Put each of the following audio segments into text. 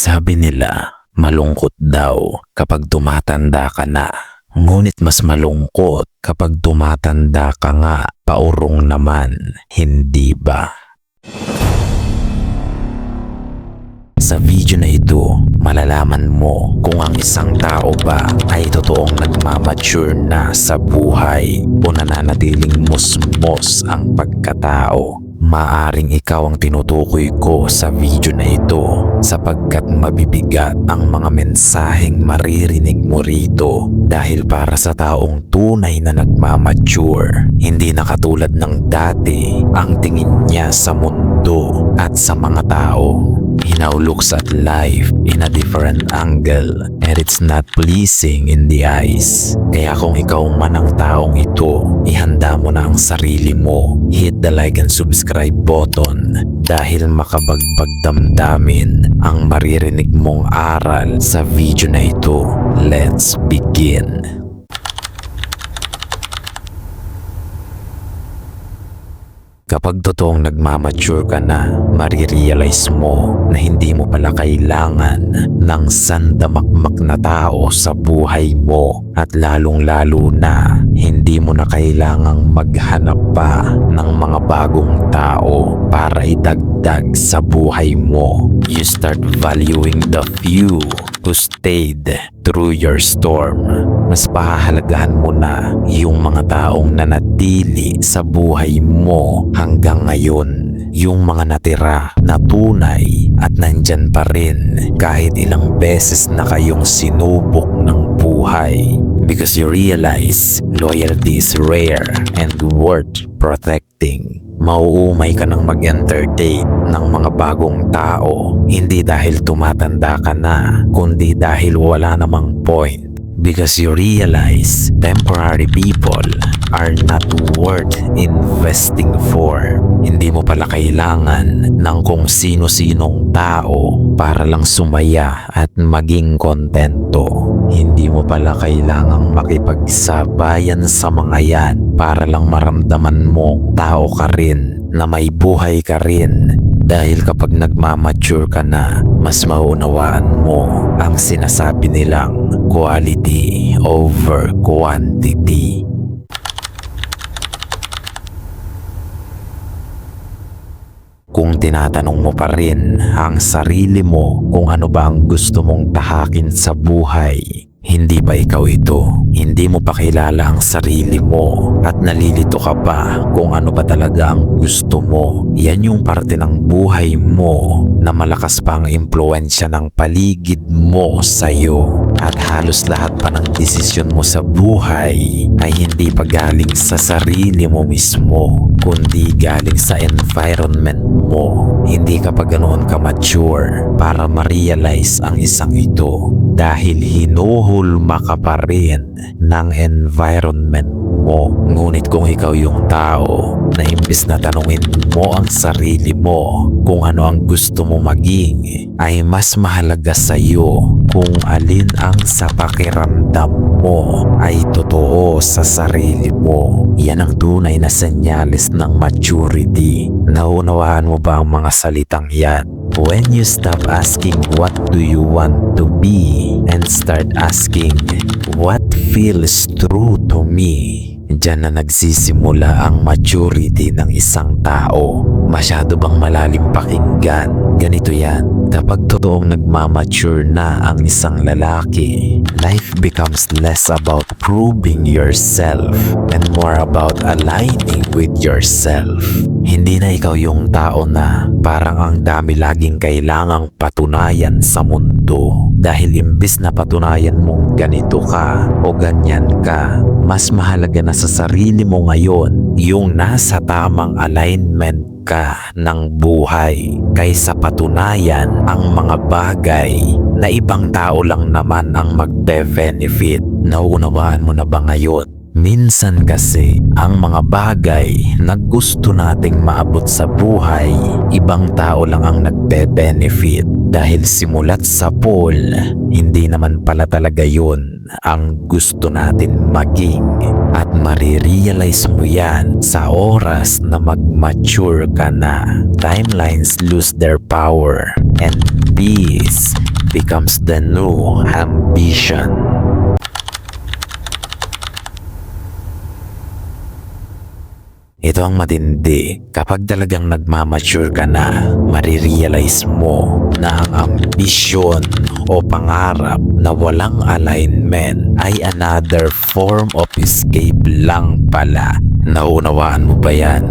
Sabi nila, malungkot daw kapag tumatanda ka na. Ngunit mas malungkot kapag tumatanda ka nga, paurong naman, hindi ba? Sa video na ito, malalaman mo kung ang isang tao ba ay totoong nagmamature na sa buhay o nananatiling musmos ang pagkatao. Maaring ikaw ang tinutukoy ko sa video na ito sapagkat mabibigat ang mga mensaheng maririnig mo rito dahil para sa taong tunay na nagmamature, hindi na katulad ng dati ang tingin niya sa mundo at sa mga tao. He now looks at life in a different angle and it's not pleasing in the eyes. Kaya kung ikaw man ang taong ito, ihanda mo na ang sarili mo. Hit the like and subscribe button dahil makabagbag damdamin ang maririnig mong aral sa video na ito. Let's begin. Kapag totoong nagmamature ka na, marirealize mo na hindi mo pala kailangan ng sandamakmak na tao sa buhay mo at lalong-lalo na hindi mo na kailangang maghanap pa ng mga bagong tao para idagdag sa buhay mo. You start valuing the few who stayed through your storm. Mas pahahalagahan mo na yung mga taong nanatili sa buhay mo hanggang ngayon. Yung mga natira na tunay at nandyan pa rin kahit ilang beses na kayong sinubok ng buhay. Because you realize loyalty is rare and worth protecting. Mauumay ka ng mag-entertain ng mga bagong tao, hindi dahil tumatanda ka na, kundi dahil wala namang point. Because you realize temporary people are not worth investing for. Hindi mo pala kailangan ng kung sino-sinong tao para lang sumaya at maging kontento. Hindi mo pala kailangang makipagsabayan sa mga yan para lang maramdaman mo tao ka rin, na may buhay ka rin. Dahil kapag nagmamature ka na, mas maunawaan mo ang sinasabi nilang quality over quantity. Kung tinatanong mo pa rin ang sarili mo kung ano ba ang gusto mong tahakin sa buhay, hindi pa ikaw ito. Hindi mo pa kilala ang sarili mo at nalilito ka pa kung ano ba talaga ang gusto mo. Yan yung parte ng buhay mo na malakas pa ang impluensya ng paligid mo sa'yo. At halos lahat pa ng desisyon mo sa buhay ay hindi pa galing sa sarili mo mismo, kundi galing sa environment mo. Hindi ka pa ganoon ka-mature para ma-realize ang isang ito dahil hinuhulma ka pa rin ng environment mo. Ngunit kung ikaw yung tao na imbis na tanungin mo ang sarili mo kung ano ang gusto mo maging, ay mas mahalaga sa iyo kung alin ang sa pakiramdam mo ay totoo sa sarili mo. Yan ang tunay na senyales ng maturity. Naunawaan mo ba ang mga salitang yan? When you stop asking what do you want to be and start asking what feels true to me, diyan na nagsisimula ang maturity ng isang tao. Masyado bang malalim pakinggan? Ganito yan. Kapag totoong nagmamature na ang isang lalaki, life becomes less about proving yourself and more about aligning with yourself. Hindi na ikaw yung tao na parang ang dami laging kailangang patunayan sa mundo. Dahil imbis na patunayan mong ganito ka o ganyan ka, mas mahalaga na sa sarili mo ngayon yung nasa tamang alignment ka ng buhay kaysa patunayan ang mga bagay na ibang tao lang naman ang magbe-benefit. Nauunawaan mo na ba ngayon? Minsan kasi ang mga bagay na gusto nating maabot sa buhay, ibang tao lang ang nagbe-benefit dahil simulat sa pool, hindi naman pala talaga yun ang gusto natin maging. At marirealize mo yan sa oras na mag-mature ka na. Timelines lose their power and peace becomes the new ambition. Ito ang matindi. Kapag talagang nagmamature ka na, marirealize mo na ang ambisyon o pangarap na walang alignment ay another form of escape lang pala. Naunawaan mo ba yan?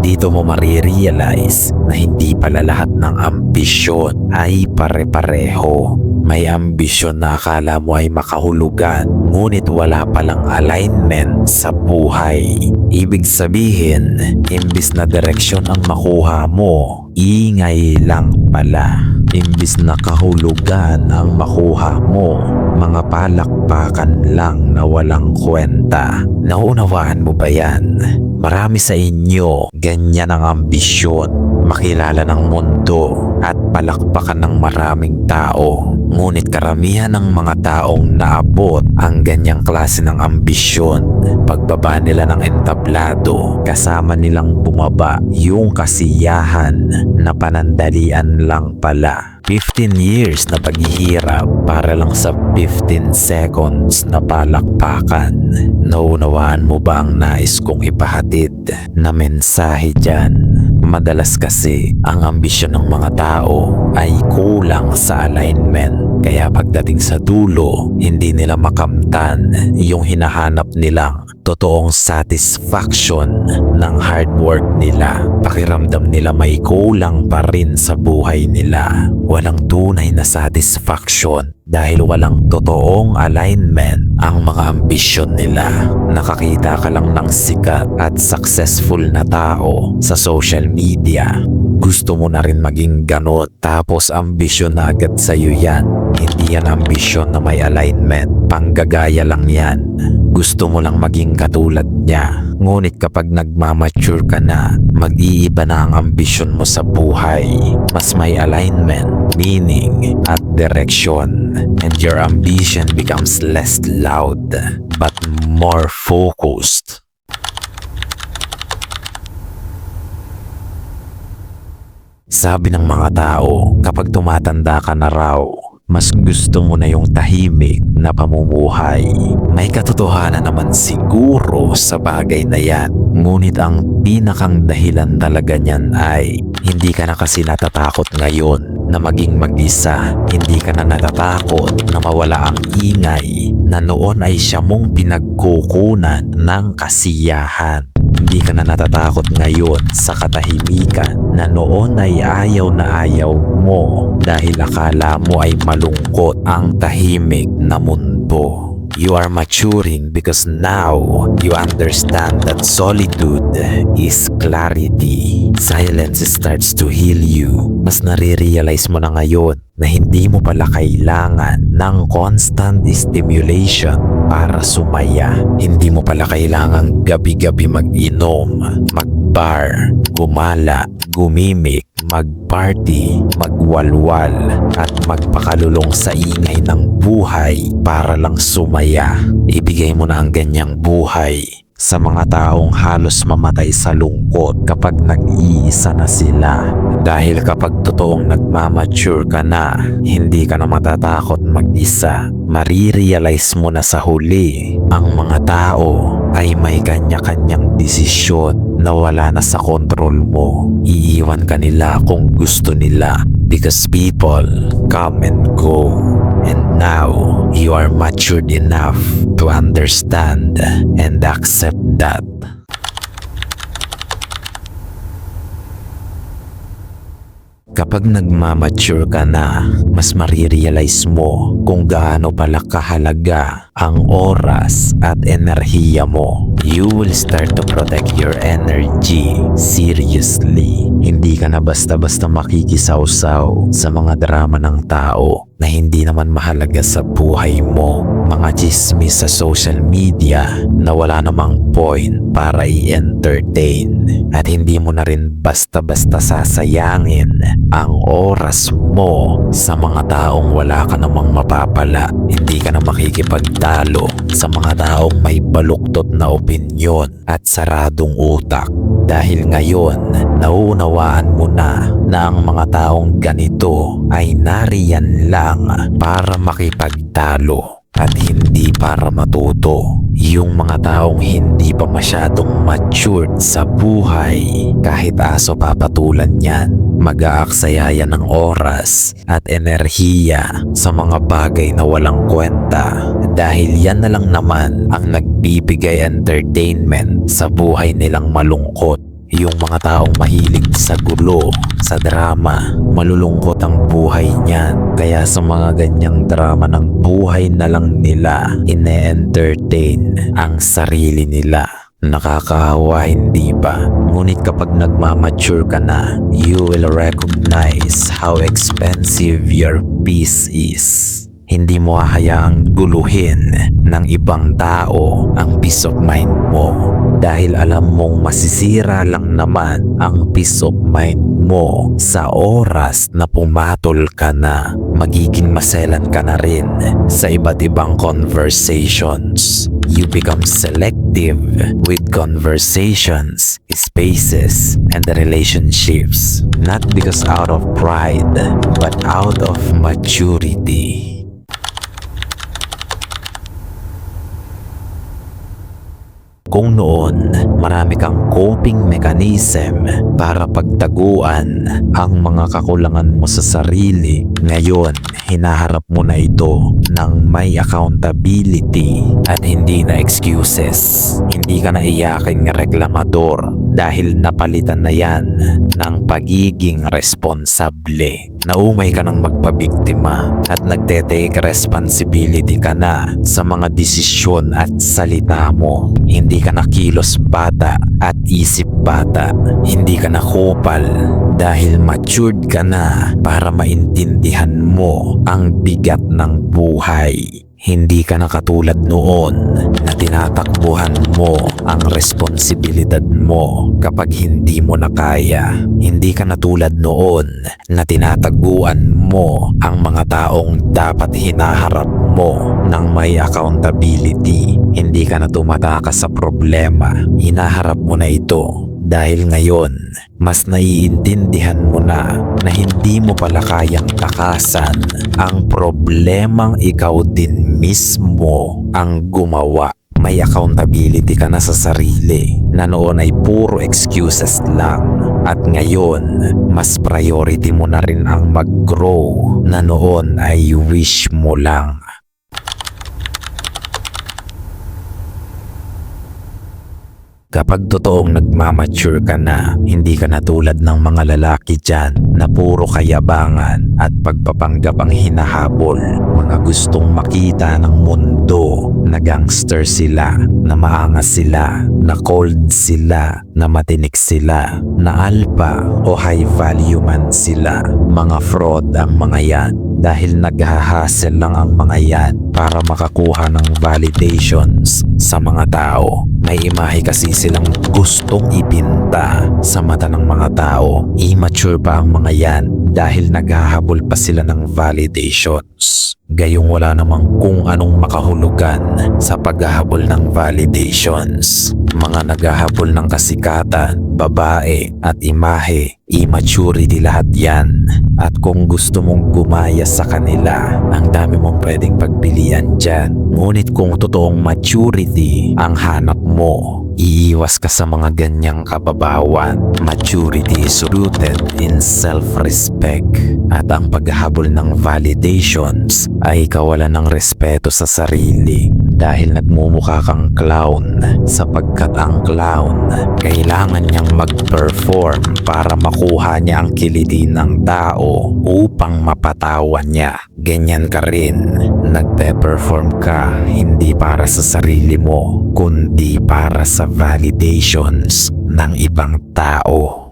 Dito mo marirealize na hindi pala lahat ng ambisyon ay pare-pareho. May ambisyon na akala mo ay makahulugan, ngunit wala palang alignment sa buhay. Ibig sabihin, imbis na direksyon ang makuha mo, ingay lang pala. Imbis na kahulugan ang makuha mo, mga palakpakan lang na walang kwenta. Naunawaan mo ba yan? Marami sa inyo, ganyan ang ambisyon. Makilala ng mundo at palakpakan ng maraming tao. Ngunit karamihan ng mga taong naabot ang ganyang klase ng ambisyon, pagbaba nila ng entablado, kasama nilang bumaba yung kasiyahan na panandalian lang pala. 15 years na paghihirap para lang sa 15 seconds na palakpakan. Naunawaan mo ba ang nais kong ipahatid na mensahe dyan? Madalas kasi ang ambisyon ng mga tao ay kulang sa alignment. Kaya pagdating sa dulo, hindi nila makamtan yung hinahanap nilang totoong satisfaction ng hard work nila. Pakiramdam nila may kulang pa rin sa buhay nila. Walang tunay na satisfaction dahil walang totoong alignment ang mga ambisyon nila. Nakakita ka lang ng sikat at successful na tao sa social media. Gusto mo na rin maging ganun, tapos ambisyon na agad sa'yo yan. Hindi yan ambisyon na may alignment, panggagaya lang yan. Gusto mo lang maging katulad niya. Ngunit kapag nagmamature ka na, mag-iiba na ang ambisyon mo sa buhay. Mas may alignment, meaning at direction, and your ambition becomes less loud but more focused. Sabi ng mga tao, kapag tumatanda ka na raw, mas gusto mo na yung tahimik na pamumuhay. May katotohanan naman siguro sa bagay na yan. Ngunit ang pinakang dahilan talaga niyan ay hindi ka na kasi natatakot ngayon na maging mag-isa. Hindi ka na natatakot na mawala ang ingay na noon ay siya mong pinagkukunan ng kasiyahan. Hindi ka na natatakot ngayon sa katahimikan na noon ay ayaw na ayaw mo dahil akala mo ay malungkot ang tahimik na mundo. You are maturing because now you understand that solitude is clarity. Silence starts to heal you. Mas nare-realize mo na ngayon na hindi mo pala kailangan ng constant stimulation para sumaya. Hindi mo pala kailangan gabi-gabi mag-inom, mag-bar, gumala, gumimik, mag-party, magwalwal at magpakalulong sa ingay ng buhay para lang sumaya. Ibigay mo na ang ganyang buhay sa mga taong halos mamatay sa lungkot kapag nag-iisa na sila. Dahil kapag totoong nagmamature ka na, hindi ka na matatakot mag-isa. Marirealize mo na sa huli, ang mga tao ay may kanya-kanyang desisyon na wala na sa kontrol mo. Iiwan ka nila kung gusto nila because people come and go. And now, you are matured enough to understand and accept that. Kapag nagmamature ka na, mas marirealize mo kung gaano pala kahalaga ang oras at enerhiya mo. You will start to protect your energy seriously. Hindi ka na basta-basta makikisawsaw sa mga drama ng tao na hindi naman mahalaga sa buhay mo. Mga chismis sa social media na wala namang point para i-entertain. At hindi mo na rin basta-basta sasayangin ang oras mo sa mga taong wala ka namang mapapala. Hindi ka na makikipagtalo sa mga taong may baluktot na opinyon at saradong utak. Dahil ngayon, Naunawaan mo na ang mga taong ganito ay nariyan lang para makipagtalo at hindi para matuto. Yung mga taong hindi pa masyadong matured sa buhay, kahit aso papatulan yan, mag-aaksaya yan ng oras at enerhiya sa mga bagay na walang kwenta dahil yan na lang naman ang nagbibigay entertainment sa buhay nilang malungkot. Yung mga taong mahilig sa gulo, sa drama, malulungkot ang buhay niyan. Kaya sa mga ganyang drama ng buhay na lang nila, ine-entertain ang sarili nila. Nakakahawa, hindi ba? Ngunit kapag nagmamature ka na, you will recognize how expensive your peace is. Hindi mo hahayaang guluhin ng ibang tao ang peace of mind mo dahil alam mong masisira lang naman ang peace of mind mo sa oras na pumatol ka na. Magiging maselan ka na rin sa iba't ibang conversations. You become selective with conversations, spaces, and relationships. Not because out of pride, but out of maturity. Kung noon, marami kang coping mechanism para pagtaguan ang mga kakulangan mo sa sarili, ngayon, hinaharap mo na ito ng may accountability at hindi na excuses. Hindi ka na iyaking reklamador dahil napalitan na yan ng pagiging responsable. Naumay ka ng magpabiktima at nagte-take responsibility ka na sa mga desisyon at salita mo. Hindi ka na kilos bata at isip bata. Hindi ka na kupal dahil matured ka na para maintindihan mo ang bigat ng buhay. Hindi ka na katulad noon na tinatakbuhan mo ang responsibilidad mo kapag hindi mo na kaya. Hindi ka na tulad noon na tinataguan mo ang mga taong dapat hinaharap mo ng may accountability. Hindi ka na tumatakas sa problema. Hinaharap mo na ito. Dahil ngayon, mas naiintindihan mo na hindi mo pala kayang takasan ang problemang ikaw din mismo ang gumawa. May accountability ka na sa sarili na noon ay puro excuses lang. At ngayon, mas priority mo na rin ang mag-grow na noon ay wish mo lang. Kapag totoong nagmamature ka na, hindi ka na tulad ng mga lalaki dyan na puro kayabangan at pagpapanggap ang hinahabol. Mga gustong makita ng mundo na gangster sila, na maangas sila, na cold sila, na matinik sila, na alpha o high value man sila. Mga fraud ang mga yan dahil nag-hustle lang ang mga yan para makakuha ng validations sa mga tao. May imahe kasi silang gustong ipinta sa mata ng mga tao. Immature pa ang mga yan dahil naghahabol pa sila ng validations. Gayong wala namang kung anong makahulugan sa paghahabol ng validations. Mga naghahabol ng kasikatan, babae at imahe, immaturity lahat yan. At kung gusto mong gumaya sa kanila, ang dami mong pwedeng pagpilian dyan. Ngunit kung totoong maturity ang hanap mo, iiwas ka sa mga ganyang kababawan. Maturity is rooted in self-respect. At ang paghahabol ng validations ay kawalan ng respeto sa sarili. Dahil nagmumukha kang clown sapagkat ang clown kailangan niyang mag-perform para makuha niya ang kiliti ng tao upang mapatawan niya. Ganyan ka rin. Nagpe-perform ka hindi para sa sarili mo kundi para sa validations ng ibang tao.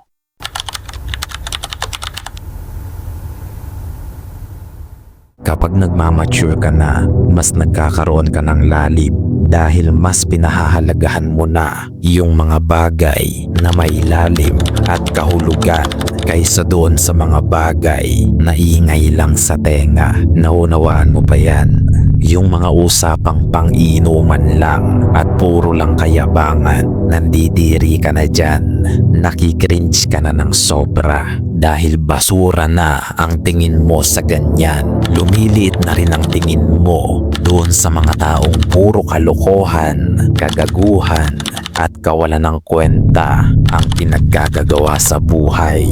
Kapag nagmamature ka na, mas nagkakaroon ka ng lalim dahil mas pinahahalagahan mo na yung mga bagay na may lalim at kahulugan kaysa doon sa mga bagay na ingay lang sa tenga. Naunawaan mo ba yan? yung mga usapang pang-iinuman lang at puro lang kayabangan, nandidiri ka na dyan. Nakikringe ka na ng sobra dahil basura na ang tingin mo sa ganyan. Lumiliit na rin ang tingin mo doon sa mga taong puro kalokohan, kagaguhan at kawalan ng kwenta ang pinaggagawa sa buhay.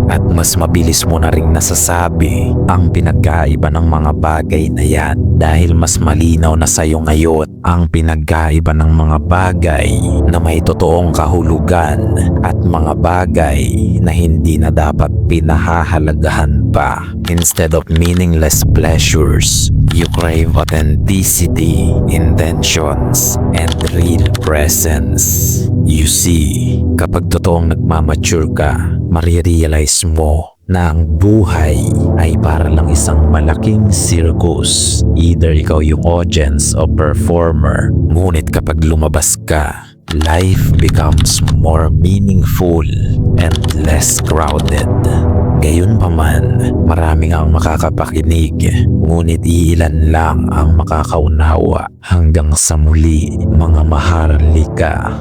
At mas mabilis mo na ring nasasabi ang pinagkaiba ng mga bagay na yan dahil mas malinaw na sa'yo ngayon ang pinagkaiba ng mga bagay na may totoong kahulugan at mga bagay na hindi na dapat pinahahalagahan pa. Instead of meaningless pleasures, you crave authenticity, intentions, and real presence. You see, kapag totoong nagmamature ka, marirealize mo na ang buhay ay para lang isang malaking circus. Either ikaw yung audience o performer. Ngunit kapag lumabas ka, life becomes more meaningful and less crowded. Gayunpaman, marami ang makakapakinig, ngunit iilan lang ang makakaunawa. Hanggang sa muli, mga maharlika.